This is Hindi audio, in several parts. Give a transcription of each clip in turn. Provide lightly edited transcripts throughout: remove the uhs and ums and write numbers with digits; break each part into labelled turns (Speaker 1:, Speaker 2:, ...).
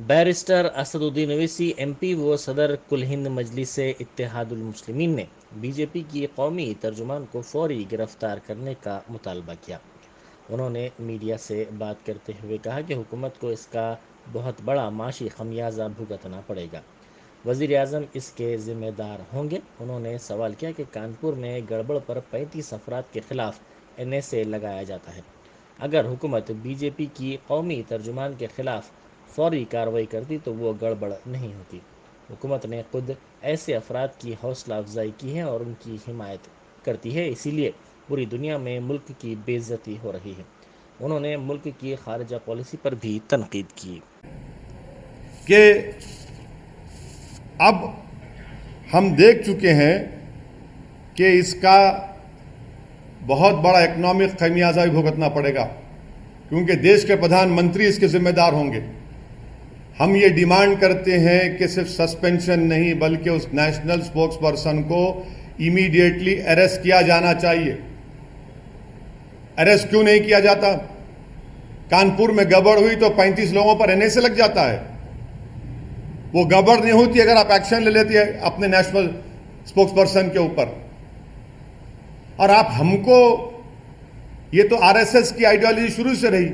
Speaker 1: बैरिस्टर असदुद्दीन ओवैसी एमपी व सदर कुल हिंद मजलिस इत्तेहादुल मुस्लिमीन ने बीजेपी की कौमी तर्जुमान को फौरी गिरफ्तार करने का मुतालबा किया। उन्होंने मीडिया से बात करते हुए कहा कि हुकूमत को इसका बहुत बड़ा माशी खमियाजा भुगतना पड़ेगा। वज़ीर आज़म इसके ज़िम्मेदार होंगे। उन्होंने सवाल किया कि कानपुर में गड़बड़ पर 35 अफराद के खिलाफ NSA लगाया जाता है। अगर हुकूमत बीजेपी की कौमी तर्जुमान के खिलाफ फौरी कार्रवाई करती तो वो गड़बड़ नहीं होती। हुकूमत ने खुद ऐसे अफराद की हौसला अफजाई की है और उनकी हिमायत करती है, इसीलिए पूरी दुनिया में मुल्क की बेइज्जती हो रही है। उन्होंने मुल्क की खारजा पॉलिसी पर भी तनकीद की
Speaker 2: कि अब हम देख चुके हैं कि इसका बहुत बड़ा इकोनॉमिक खमियाजा भी भुगतना पड़ेगा, क्योंकि देश के प्रधानमंत्री इसके जिम्मेदार होंगे। हम ये डिमांड करते हैं कि सिर्फ सस्पेंशन नहीं बल्कि उस नेशनल स्पोक्स पर्सन को इमीडिएटली अरेस्ट किया जाना चाहिए। अरेस्ट क्यों नहीं किया जाता? कानपुर में गड़बड़ हुई तो 35 लोगों पर NSA लग जाता है। वो गड़बड़ नहीं होती अगर आप एक्शन ले लेती है अपने नेशनल स्पोक्स पर्सन के ऊपर। और आप हमको, ये तो RSS की आइडियोलॉजी शुरू से रही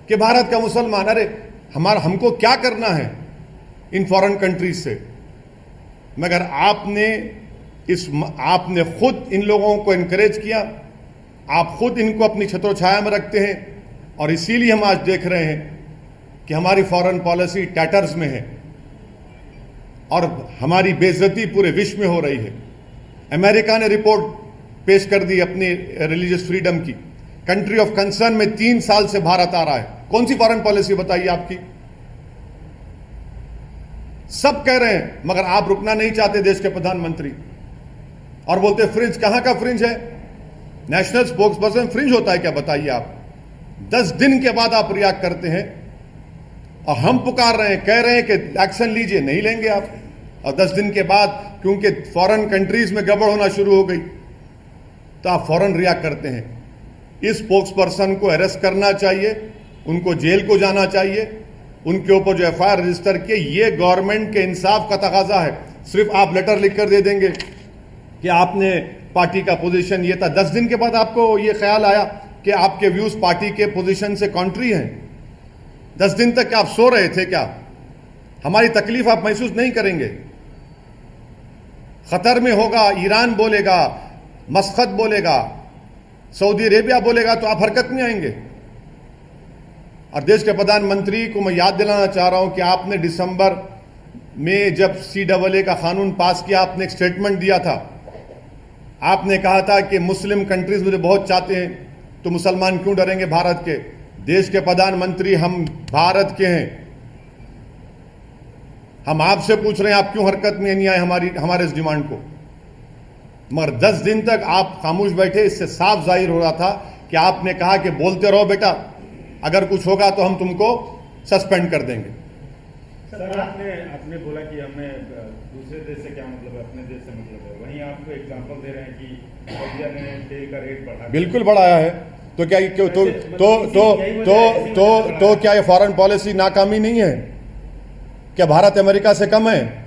Speaker 2: कि भारत का मुसलमान, अरे हमको क्या करना है इन फॉरेन कंट्रीज से? मगर आपने खुद इन लोगों को इनकरेज किया, आप खुद इनको अपनी छत्रोछाया में रखते हैं, और इसीलिए हम आज देख रहे हैं कि हमारी फॉरेन पॉलिसी टैटर्स में है और हमारी बेइज्जती पूरे विश्व में हो रही है। अमेरिका ने रिपोर्ट पेश कर दी अपनी रिलीजियस फ्रीडम की। कंट्री ऑफ कंसर्न में 3 साल से भारत आ रहा है। कौन सी फॉरेन पॉलिसी बताइए आपकी? सब कह रहे हैं, मगर आप रुकना नहीं चाहते देश के प्रधानमंत्री, और बोलते फ्रिंज। कहां का फ्रिंज है? नेशनल स्पोक्स पर्सन फ्रिंज होता है क्या? बताइए आप। 10 दिन के बाद आप रिएक्ट करते हैं और हम पुकार रहे हैं, कह रहे हैं कि एक्शन लीजिए, नहीं लेंगे आप। और 10 दिन के बाद क्योंकि फॉरेन कंट्रीज में गड़बड़ होना शुरू हो गई तो आप फौरन रिएक्ट करते हैं। इस स्पोक्स पर्सन को अरेस्ट करना चाहिए, उनको जेल को जाना चाहिए, उनके ऊपर जो FIR रजिस्टर किए, ये गवर्नमेंट के इंसाफ का तकाजा है। सिर्फ आप लेटर लिखकर दे देंगे कि आपने पार्टी का पोजीशन ये था, 10 दिन के बाद आपको ये ख्याल आया कि आपके व्यूज पार्टी के पोजीशन से कॉन्ट्री हैं। 10 दिन तक आप सो रहे थे क्या? हमारी तकलीफ आप महसूस नहीं करेंगे? खतर में होगा, ईरान बोलेगा, मस्कत बोलेगा, सऊदी अरेबिया बोलेगा, तो आप हरकत में आएंगे। और देश के प्रधानमंत्री को मैं याद दिलाना चाह रहा हूं कि आपने दिसंबर में जब CAA का कानून पास किया, आपने एक स्टेटमेंट दिया था। आपने कहा था कि मुस्लिम कंट्रीज मुझे बहुत चाहते हैं, तो मुसलमान क्यों डरेंगे भारत के? देश के प्रधानमंत्री, हम भारत के हैं। हम आपसे पूछ रहे हैं, आप क्यों हरकत में नहीं आए हमारे इस डिमांड को? मगर 10 दिन तक आप खामोश बैठे। इससे साफ जाहिर हो रहा था कि आपने कहा कि बोलते रहो बेटा, अगर कुछ होगा तो हम तुमको सस्पेंड कर देंगे।
Speaker 3: सर, आपने बोला कि हमें दूसरे देश से क्या मतलब है, अपने देश से मतलब है। वहीं आपको एग्जांपल दे रहे हैं कि सऊदीया ने तेल का रेट बढ़ा,
Speaker 2: बिल्कुल बढ़ाया है। तो क्या तो क्या ये फॉरेन पॉलिसी नाकामी नहीं है? क्या भारत अमेरिका से कम है?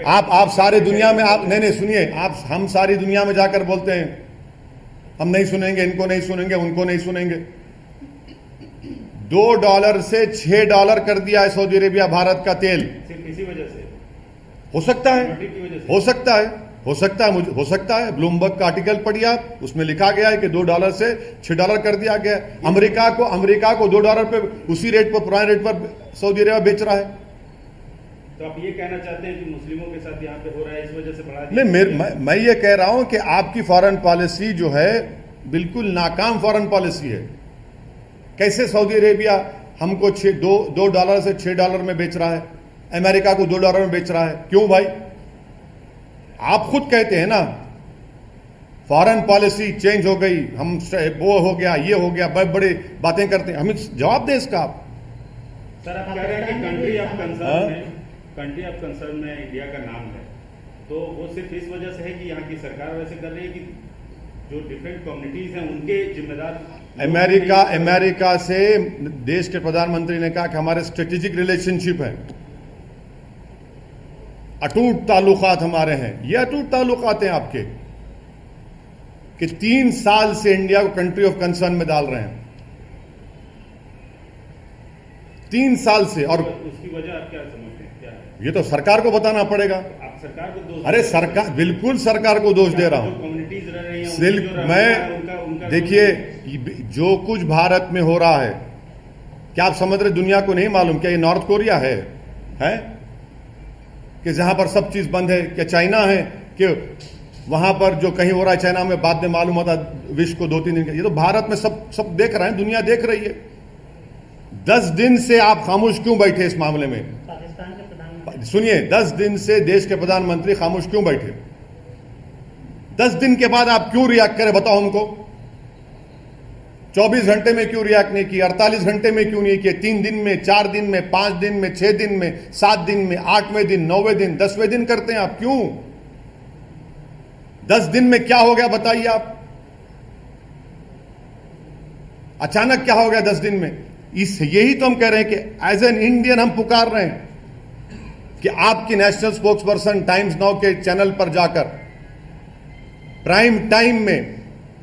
Speaker 2: आप सारी दुनिया में, आप नहीं सुनिए, हम सारी दुनिया में जाकर बोलते हैं हम नहीं सुनेंगे, इनको नहीं सुनेंगे, उनको नहीं सुनेंगे। $2 से $6 कर दिया है सऊदी अरेबिया भारत का तेल।
Speaker 3: सिर्फ इसी वजह से
Speaker 2: हो सकता है, हो सकता है, हो सकता है, मुझे हो सकता है। ब्लूमबर्ग का आर्टिकल पढ़िए आप, उसमें लिखा गया है कि $2 से $6 कर दिया गया। अमेरिका को $2 पे, उसी रेट पर, पुराने रेट पर सऊदी अरेबिया बेच रहा है।
Speaker 3: तो आप ये कहना चाहते हैं कि मुस्लिमों के साथ यहाँ पे हो रहा है, इस वजह से बढ़ा दिया?
Speaker 2: नहीं, मैं ये कह रहा हूं कि आपकी फॉरेन पॉलिसी जो है बिल्कुल नाकाम फॉरेन पॉलिसी है। कैसे सऊदी अरेबिया हमको $2 से $6 में बेच रहा है, अमेरिका को $2 में बेच रहा है? क्यों भाई? आप खुद कहते हैं ना फॉरेन पॉलिसी चेंज हो गई, हम वो हो गया, ये हो गया, बड़े बड़े बातें करते हैं। हमें जवाब दें इसका आप।
Speaker 3: सर, आप कह रहे हैं कि कंट्री ऑफ कंसर्न में इंडिया का नाम है, तो वो सिर्फ इस वजह से है कि यहाँ की सरकार वैसे कर रही है कि जो डिफरेंट कम्युनिटीज हैं उनके जिम्मेदार
Speaker 2: अमेरिका से देश के प्रधानमंत्री ने कहा कि हमारे स्ट्रेटेजिक रिलेशनशिप है, अटूट ताल्लुकात हमारे हैं। ये अटूट ताल्लुकात हैं आपके कि 3 साल से इंडिया को कंट्री ऑफ कंसर्न में डाल रहे हैं, 3 साल से। और
Speaker 3: उसकी वजह आप क्या समझते हैं, क्या है?
Speaker 2: ये तो सरकार को बताना पड़ेगा।
Speaker 3: आप सरकार को दोष
Speaker 2: अरे सरकार, बिल्कुल सरकार को दोष दे रहा हूं।
Speaker 3: कम्युनिटीज रह रही हैं,
Speaker 2: सिर्फ मैं देखिए, जो कुछ भारत में हो रहा है, क्या आप समझ रहे दुनिया को नहीं मालूम? क्या ये नॉर्थ कोरिया है कि जहां पर सब चीज बंद है? क्या चाइना है कि वहां पर जो कहीं हो रहा है चाइना में बाद में मालूम होता विश्व को 2-3 दिन का? ये तो भारत में सब देख रहे हैं, दुनिया देख रही है। 10 दिन से आप खामोश क्यों बैठे इस मामले में?
Speaker 4: पाकिस्तान के प्रधानमंत्री
Speaker 2: सुनिए, 10 दिन से देश के प्रधानमंत्री खामोश क्यों बैठे? 10 दिन के बाद आप क्यों रिएक्ट करें, बताओ हमको। 24 घंटे में क्यों रिएक्ट नहीं किया? 48 घंटे में क्यों नहीं किए? 3 दिन में, 4 दिन में, 5 दिन में, 6 दिन में, 7 दिन में, 8वें दिन, 9वें दिन, 10वें दिन करते हैं आप क्यों? 10 दिन में क्या हो गया बताइए आप? अचानक क्या हो गया 10 दिन में? यही तो हम कह रहे हैं कि एज एन इंडियन हम पुकार रहे हैं कि आपकी national spokes person times now के चैनल पर जाकर प्राइम टाइम में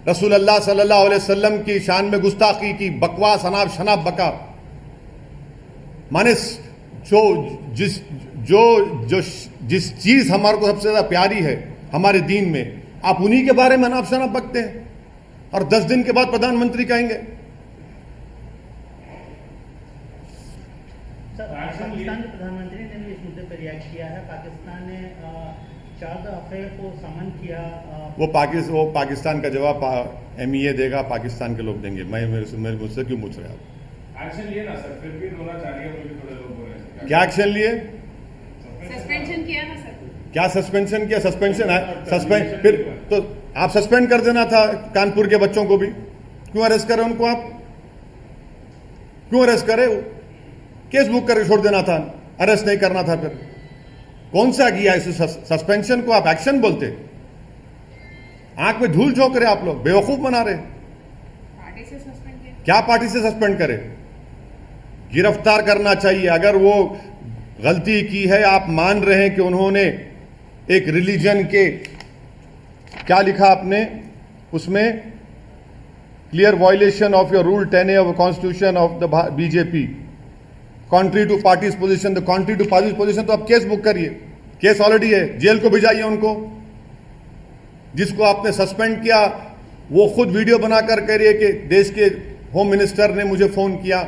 Speaker 2: रसूलुल्लाह सल्लल्लाहु अलैहि वसल्लम की शान में गुस्ताखी की, बकवास, अनाप शनाप बका, माने जिस चीज हमारे को सबसे ज्यादा प्यारी है हमारे दीन में, आप उन्हीं के बारे में अनाप शनाप बकते हैं और 10 दिन के बाद प्रधानमंत्री कहेंगे।
Speaker 4: पाकिस्तान के प्रधानमंत्री ने भी इस मुद्दे पर रिएक्ट किया है। पाकिस्तान ने शाहिद अफरीदी को समन किया।
Speaker 2: वो पाकिस्तान का जवाब MEA देगा, पाकिस्तान के लोग देंगे। मुझसे क्यों पूछ रहे हैं आप?
Speaker 3: एक्शन लिए ना सर, फिर भी रोना चाह रही है, थोड़े लोग बोल रहे हैं।
Speaker 2: क्या एक्शन लिए?
Speaker 5: सस्पेंशन किया ना सर।
Speaker 2: क्या सस्पेंशन किया? सस्पेंशन है, सस्पेंड फिर तो आप सस्पेंड कर देना था कानपुर के बच्चों को भी। क्यों अरेस्ट करे उनको? आप क्यों अरेस्ट करे? केस बुक करके छोड़ देना था, अरेस्ट नहीं करना था। फिर कौन सा किया इस सस्पेंशन को आप एक्शन बोलते? आंख में धूल झोंक रहे आप लोग, बेवकूफ बना रहे।
Speaker 5: पार्टी से सस्पेंड किया।
Speaker 2: क्या पार्टी से सस्पेंड करे? गिरफ्तार करना चाहिए। अगर वो गलती की है, आप मान रहे हैं कि उन्होंने एक रिलीजन के, क्या लिखा आपने उसमें, clear violation of your rule 10A of constitution of the BJP, contrary to party's position. The contrary to party's position तो आप केस बुक करिए, केस ऑलरेडी है, जेल को भिजाइए उनको। जिसको आपने सस्पेंड किया वो खुद वीडियो बनाकर कह रही है कि देश के होम मिनिस्टर ने मुझे फोन किया,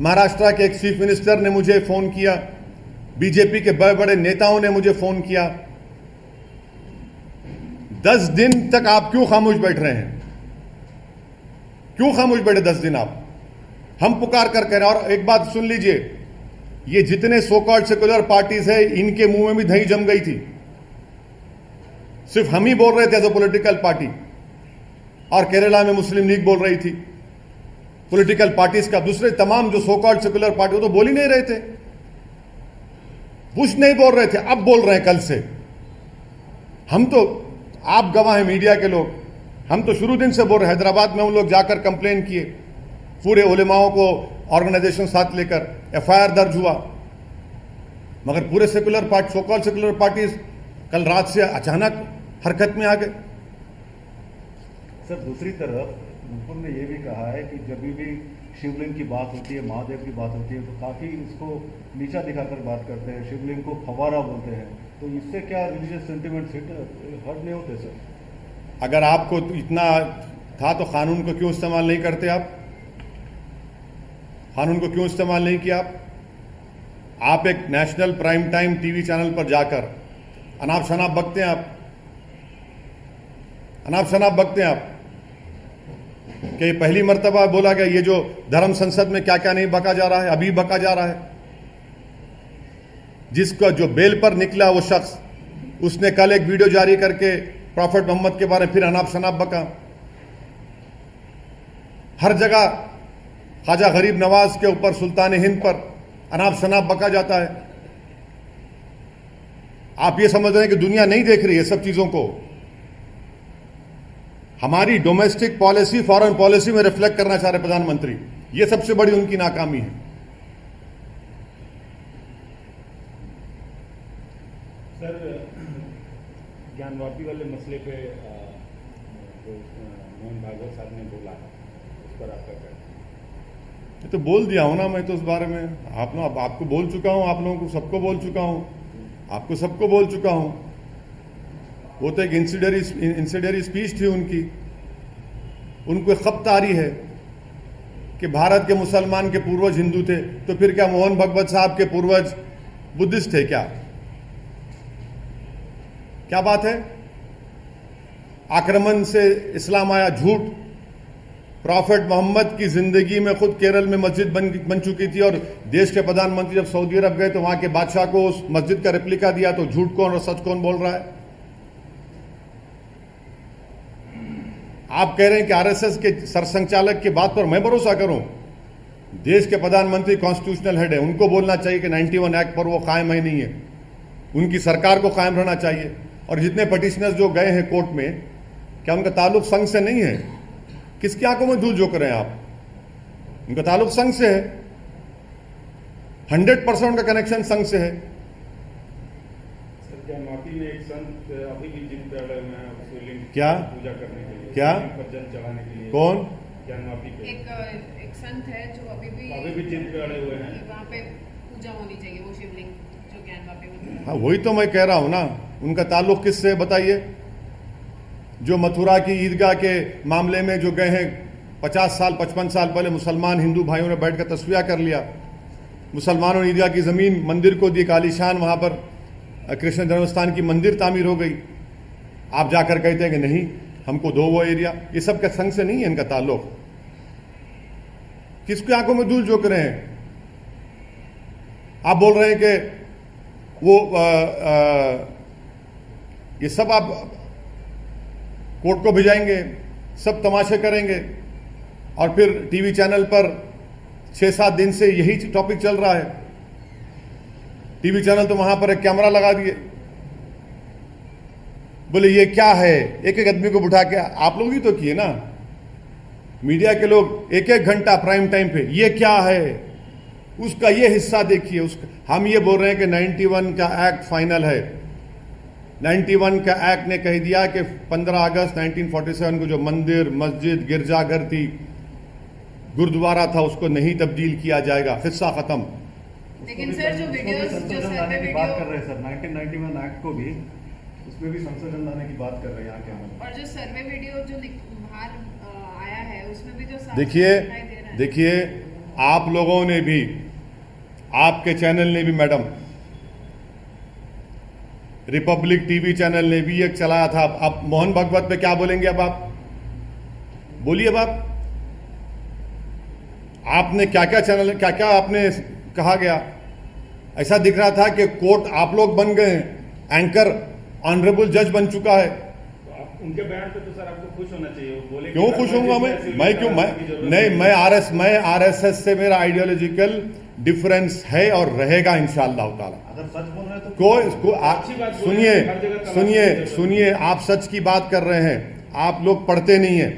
Speaker 2: महाराष्ट्र के एक चीफ मिनिस्टर ने मुझे फोन किया, बीजेपी के बड़े बड़े नेताओं ने मुझे फोन किया। 10 दिन तक आप क्यों खामोश बैठ रहे हैं? क्यों खामोश बैठे 10 दिन आप? हम पुकार कर कह रहे हैं। और एक बात सुन लीजिए, ये जितने सो कॉल्ड सेक्युलर पार्टीज है, इनके मुंह में भी दही जम गई थी। सिर्फ हम ही बोल रहे थे एज अ पॉलिटिकल पार्टी, और केरला में मुस्लिम लीग बोल रही थी। पॉलिटिकल पार्टीज का दूसरे तमाम जो सो कॉल्ड सेक्युलर पार्टी, वो तो बोल ही नहीं रहे थे। कुछ नहीं बोल रहे थे, अब बोल रहे हैं कल से। हम तो, आप गवाह हैं मीडिया के लोग, हम तो शुरू दिन से बोल रहे हैं। हैदराबाद में हम लोग जाकर कंप्लेन किए, पूरे उलेमाओं को ऑर्गेनाइजेशन साथ लेकर FIR दर्ज हुआ, मगर पूरे secular party, so called secular parties कल रात से अचानक हरकत में आ गए।
Speaker 6: सर, दूसरी तरफ नुपुर ने यह भी कहा है कि जब भी शिवलिंग की बात होती है, महादेव की बात होती है, तो काफ़ी इसको नीचा दिखाकर बात करते हैं, शिवलिंग को फवारा बोलते हैं। तो इससे क्या रिलीजियस सेंटिमेंट्स हर्ट नहीं होते सर?
Speaker 2: अगर आपको इतना था तो कानून को क्यों इस्तेमाल नहीं करते आप? कानून को क्यों इस्तेमाल नहीं किया आप एक national prime time TV channel पर जाकर अनाप शनाप बकते हैं आप, अनाप शनाप बकते हैं आप कि ये पहली मर्तबा बोला गया। ये जो धर्म संसद में क्या क्या नहीं बका जा रहा है, अभी बका जा रहा है। जिसका जो बेल पर निकला वो शख्स, उसने कल एक वीडियो जारी करके प्रॉफेट मोहम्मद के बारे में फिर अनाप शनाप बका। हर जगह ख्वाजा गरीब नवाज के ऊपर, सुल्तान हिंद पर अनाप शनाप बका जाता है। आप ये समझ रहे हैं कि दुनिया नहीं देख रही है सब चीजों को? हमारी डोमेस्टिक पॉलिसी फॉरेन पॉलिसी में रिफ्लेक्ट करना चाह रहे प्रधानमंत्री। ये सबसे बड़ी उनकी नाकामी है।
Speaker 3: सर, ज्ञानवापी वाले मसले पे जो मोहन भागवत साहब ने बोला उस पर आपका क्या?
Speaker 2: ये तो बोल दिया हूं ना मैं तो उस बारे में। आपको बोल चुका हूं, आप लोगों को सबको बोल चुका हूं, आपको सबको बोल चुका हूं। वो तो एक इंसिडेंटरी स्पीच थी उनकी। उनको खपत आ रही है कि भारत के मुसलमान के पूर्वज हिंदू थे, तो फिर क्या मोहन भागवत साहब के पूर्वज बुद्धिस्ट थे क्या? क्या बात है? आक्रमण से इस्लाम आया, झूठ। प्रॉफेट मोहम्मद की जिंदगी में खुद केरल में मस्जिद बन चुकी थी, और देश के प्रधानमंत्री जब सऊदी अरब गए तो वहां के बादशाह को उस मस्जिद का रेप्लिका दिया। तो झूठ कौन और सच कौन बोल रहा है? आप कह रहे हैं कि आरएसएस के सरसंघचालक की बात पर मैं भरोसा करूं? देश के प्रधानमंत्री कॉन्स्टिट्यूशनल हेड है, उनको बोलना चाहिए कि 91 एक्ट पर वो कायम है नहीं है। उनकी सरकार को कायम रहना चाहिए। और जितने पटिशनर्स जो गए हैं कोर्ट में, क्या उनका ताल्लुक संघ से नहीं है? किसकी आंखों में धूल झोंक रहे हैं आप? उनका ताल्लुक संघ से है। 100% उनका कनेक्शन संघ से है।
Speaker 3: सर, ज्ञानवापी में एक संत अभी भी जिन पे अड़े हुए हैं शिवलिंग
Speaker 2: क्या?
Speaker 3: पूजा करने के लिए,
Speaker 2: क्या?
Speaker 3: शिवलिंग पर जल चढ़ाने के लिए।
Speaker 2: कौन?
Speaker 3: ज्ञानवापी पे
Speaker 5: एक संत है जो अभी भी
Speaker 3: जिन पे अड़े हुए हैं।
Speaker 5: वहाँ पे पूजा होनी चाहिए, वो शिवलिंग जो ज्ञानवापी में।
Speaker 2: हाँ, वही तो मैं कह रहा हूं ना। उनका ताल्लुक किससे बताइए? जो मथुरा की ईदगाह के मामले में जो गए हैं, 50 साल 55 साल पहले मुसलमान हिंदू भाइयों ने बैठकर तस्वीर कर लिया। मुसलमानों ने ईदगाह की जमीन मंदिर को दी, आलीशान वहां पर कृष्ण जन्मस्थान की मंदिर तामीर हो गई। आप जाकर कहते हैं कि नहीं, हमको दो वो एरिया। ये सब के संघ से नहीं है इनका ताल्लुक। किसकी आंखों में धूल झोंक रहे हैं? आप बोल रहे हैं कि वो ये सब आप कोर्ट को भिजाएंगे, सब तमाशे करेंगे, और फिर टीवी चैनल पर 6-7 दिन से यही टॉपिक चल रहा है। टीवी चैनल तो वहां पर एक कैमरा लगा दिए, बोले ये क्या है। एक एक आदमी को बिठा के आप लोग ही तो किए ना, मीडिया के लोग 1-1 घंटा प्राइम टाइम पे ये क्या है, उसका ये हिस्सा देखिए, उसका। हम ये बोल रहे हैं कि 91 का एक्ट फाइनल है। 91 का एक्ट ने कह दिया कि 15 अगस्त 1947 को जो मंदिर, मस्जिद, गिरजाघर थी, गुरुद्वारा था, उसको नहीं तब्दील किया जाएगा। हिस्सा खत्म।
Speaker 5: लेकिन सर जो वीडियोस, जो
Speaker 6: संशोधन
Speaker 5: सर्वे
Speaker 6: लाने की बात कर
Speaker 5: वीडियो
Speaker 6: रहे हैं सर, 1991 एक्ट को भी, उसमें भी संशोधन लाने की बात कर रहे हैं यहाँ के अंदर।
Speaker 5: और जो सर्वे वीडियो जो बाहर आया है उसमें भी जो साफ
Speaker 2: देखिए
Speaker 5: दिखाई दे रहा है।
Speaker 2: देखिए, आप लोगों ने भी, आपके चैनल ने भी मैडम, रिपब्लिक टीवी चैनल ने भी एक चलाया था। आप मोहन भागवत पे क्या बोलेंगे? अब आप बोलिए। अब आपने क्या क्या चैनल, क्या क्या आपने कहा गया? ऐसा दिख रहा था कि कोर्ट आप लोग बन गए, एंकर ऑनरेबल जज बन चुका है।
Speaker 3: तो आप उनके बयान पे तो सर आपको खुश होना चाहिए। वो बोले
Speaker 2: क्यों खुश होऊंगा मैं क्यों? मैं आरएसएस से मेरा आइडियोलॉजिकल डिफरेंस है और रहेगा इंशाअल्लाह ताला।
Speaker 6: अगर सच बोल रहे हैं तो
Speaker 2: सुनिए, आप सच की बात कर रहे हैं, आप लोग पढ़ते नहीं हैं।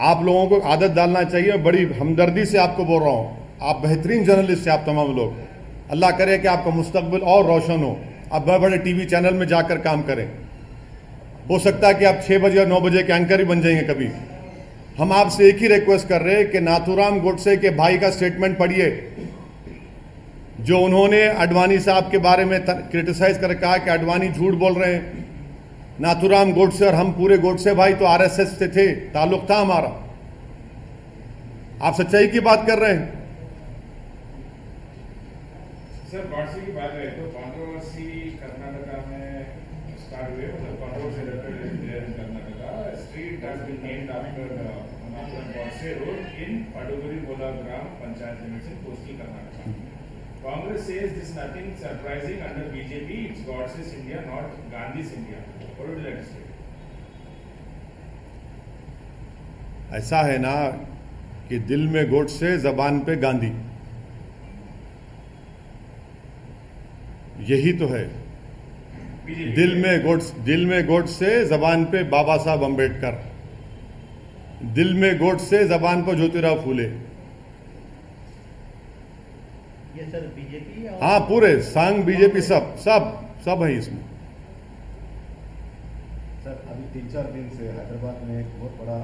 Speaker 2: आप लोगों को आदत डालना चाहिए। बड़ी हमदर्दी से आपको बोल रहा हूं, आप बेहतरीन जर्नलिस्ट हैं आप तमाम लोग। अल्लाह करे कि आपका मुस्तकबिल और रोशन हो, आप बड़े बड़े टीवी चैनल में जाकर काम करें। हो सकता है कि आप 6 बजे और 9 बजे के एंकर ही बन जाएंगे कभी। हम आपसे एक ही रिक्वेस्ट कर रहे हैं कि नाथूराम गोडसे के भाई का स्टेटमेंट पढ़िए, जो उन्होंने अडवाणी साहब के बारे में क्रिटिसाइज कर कहा कि अडवाणी झूठ बोल रहे हैं। नाथूराम गोडसे और हम पूरे गोडसे भाई तो आरएसएस से थे, ताल्लुक था हमारा। आप सच्चाई की बात कर रहे हैं।
Speaker 7: सर, गॉडसे की बात है तो कंट्रोवर्सी कर्नाटका में स्टार्ट हुए, मतलब controversy in Karnataka. Street has been named after Godse road in Paduguri Bola gram panchayat limits in coastal Karnataka. Congress says this is nothing surprising under BJP. It's Godse's India, not Gandhi's India. What would you like to say?
Speaker 2: ऐसा है ना कि दिल में गोडसे, जबान पे गांधी, यही तो है।
Speaker 7: बीजेपी
Speaker 2: दिल में गोडसे, जबान पे बाबा साहब अंबेडकर, दिल में गोडसे, जबान पर ज्योतिराव फूले।
Speaker 4: ये सर बीजेपी और
Speaker 2: हाँ, पूरे सांग बीजेपी सब है इसमें।
Speaker 6: सर अभी 3-4 दिन से हैदराबाद में एक बहुत बड़ा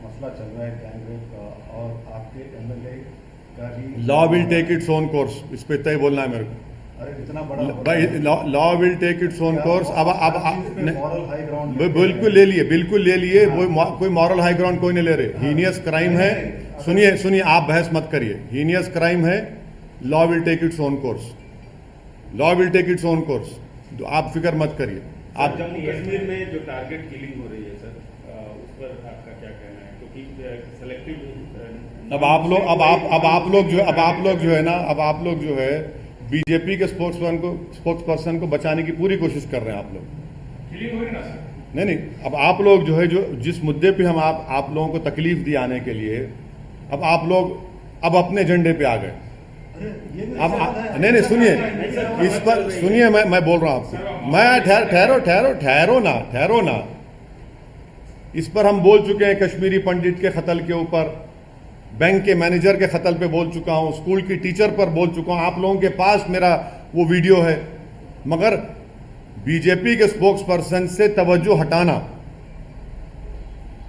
Speaker 6: मसला चल रहा है गैंग रेप का, और आपके एमएलए का भी
Speaker 2: law will take its own course, इस पे तय बोलना है मेरे को।
Speaker 6: अरे इतना बड़ा
Speaker 2: भाई law will take its own course. अब
Speaker 6: मॉरल हाई ग्राउंड
Speaker 2: बिल्कुल ले लिए वो कोई मॉरल हाई ग्राउंड कोई नहीं ले रहे। हीनियस क्राइम है। सुनिए आप बहस मत करिए। हीनियस क्राइम है। Law will take its own course, law will take its own course. आप फिक्र मत करिए। आप
Speaker 3: जम्मू कश्मीर में जो टारगेट किलिंग हो रही है सर, उस पर आपका क्या कहना है? क्योंकि सेलेक्टिव
Speaker 2: अब आप लोग जो है बीजेपी के स्पोक्स पर्सन को बचाने की पूरी कोशिश कर रहे हैं आप लोग।
Speaker 7: किलिंग हुई ना सर?
Speaker 2: नहीं, अब आप लोग जो है, जो जिस मुद्दे पे हम आप लोगों को तकलीफ दी आने के लिए, अब आप लोग अब अपने एजेंडे पे आ गए। अब नहीं सुनिए, इस पर सुनिए, मैं बोल रहा हूं आपको। मैं ठहरो ना। इस पर हम बोल चुके हैं। कश्मीरी पंडित के कत्ल के ऊपर, बैंक के मैनेजर के कत्ल पे बोल चुका हूं, स्कूल की टीचर पर बोल चुका हूं। आप लोगों के पास मेरा वो वीडियो है। मगर बीजेपी के स्पोक्स पर्सन से तवज्जो हटाना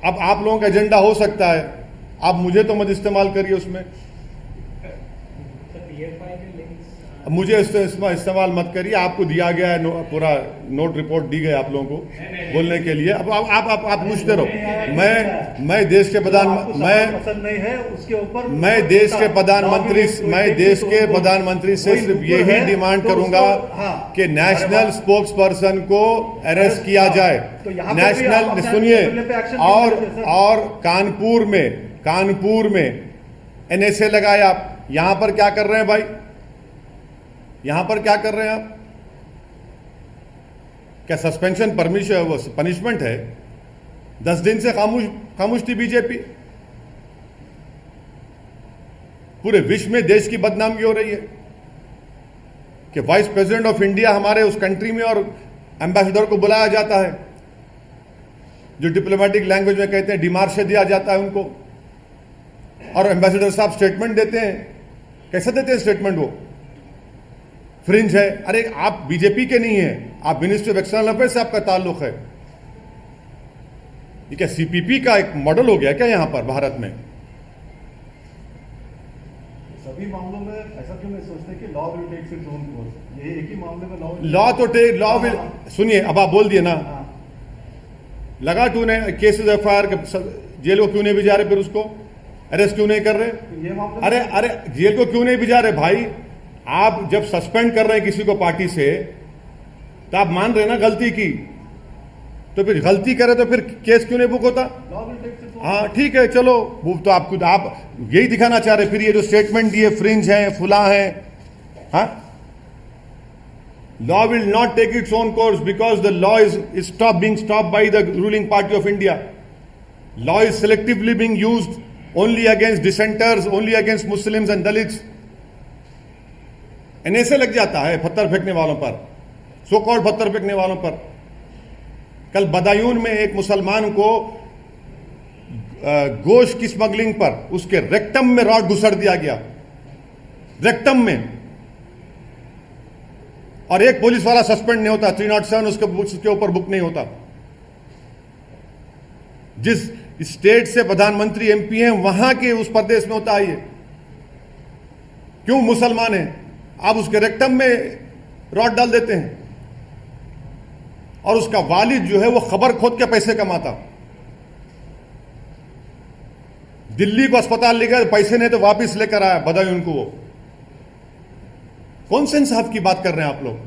Speaker 2: अब आप लोगों का एजेंडा हो सकता है। आप मुझे तो मत इस्तेमाल करिए उसमें। अब मुझे इस्तेमाल मत करिए। आपको दिया गया है पूरा नोट रिपोर्ट दी गई आप लोगों को बोलने के लिए। अब आप पूछते रहो। मैं देश के प्रधानमंत्री से सिर्फ यही डिमांड करूंगा कि नेशनल स्पोक्स पर्सन को अरेस्ट किया जाए। नेशनल सुनिए, और कानपुर में एनएसए लगाए। आप यहां पर क्या कर रहे हैं भाई? यहां पर क्या कर रहे हैं आप? क्या सस्पेंशन पनिशमेंट है? 10 दिन से खामोश थी बीजेपी। पूरे विश्व में देश की बदनामी हो रही है कि वाइस प्रेसिडेंट ऑफ इंडिया हमारे उस कंट्री में और एम्बेसडर को बुलाया जाता है, जो डिप्लोमेटिक लैंग्वेज में कहते हैं डिमार्शे दिया जाता है उनको, और एम्बेसडर साहब स्टेटमेंट देते हैं। कैसे देते हैं स्टेटमेंट? वो फ्रिंज है। अरे आप बीजेपी के नहीं हैं, आप मिनिस्ट्री ऑफ एक्सटर्नल अफेयर्स से आपका ताल्लुक है। ये क्या सीपीपी का एक मॉडल हो गया क्या यहां पर भारत में?
Speaker 6: सभी मामलों में ऐसा क्यों नहीं सोचते कि law will take its own course? ये एक ही मामले में
Speaker 2: लॉ विल सुनिए, अब आप बोल दिए ना, लगा क्यों नहीं केसेस एफआईआर जेल को क्यों नहीं भिजा रहे? फिर उसको अरेस्ट क्यों नहीं कर रहे?
Speaker 6: ये मामला
Speaker 2: अरे जेल को क्यों नहीं भिजा रहे भाई? आप जब सस्पेंड कर रहे हैं किसी को पार्टी से, तो आप मान रहे ना गलती की, तो फिर गलती करे तो फिर केस क्यों नहीं बुक होता? हाँ ठीक है, चलो वो तो आप यही दिखाना चाह रहे। फिर ये जो स्टेटमेंट दिए फ्रिंज हैं, फुला हैं, हाँ? Law will not take its own course because the law is being stopped by the ruling party of India. Law is selectively being used only against dissenters, only against Muslims and Dalits. NSA लग जाता है पत्थर फेंकने वालों पर, सो कॉल्ड पत्थर फेंकने वालों पर। कल बदायूं में एक मुसलमान को गोश्त की स्मगलिंग पर उसके रेक्टम में रॉड घुसड़ दिया गया, रेक्टम में, और एक पुलिस वाला सस्पेंड नहीं होता। 307 उसके ऊपर बुक नहीं होता। जिस स्टेट से प्रधानमंत्री एमपी हैं वहां के उस प्रदेश में होता है ये। क्यों? मुसलमान है, आप उसके रेक्टम में रॉड डाल देते हैं, और उसका वालिद जो है वो खबर खोद के पैसे कमाता। दिल्ली को अस्पताल ले गए, पैसे नहीं तो वापस लेकर आया बदायूं को। वो कौन से इंसाफ की बात कर रहे हैं आप लोग?